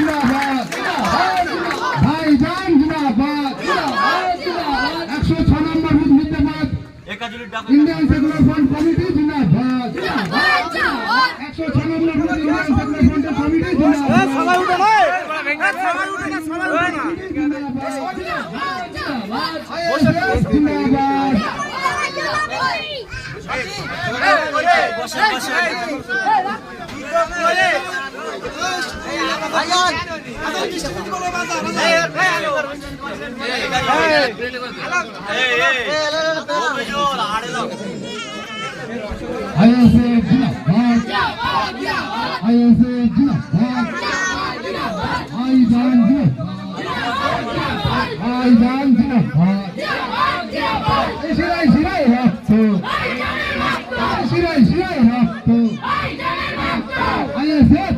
জিন্দাবাদ ভাইজান জিন্দাবাদ 106 নম্বর বুথ জিন্দাবাদ ইন্ডিয়ান সেকুলার ফ্রন্ট কমিটি জিন্দাবাদ 106 নম্বর booth Indian Secular Front committee জিন্দাবাদ সবাই উঠে না সবাই উঠে না জিন্দাবাদ বসে বসে Yes, yes.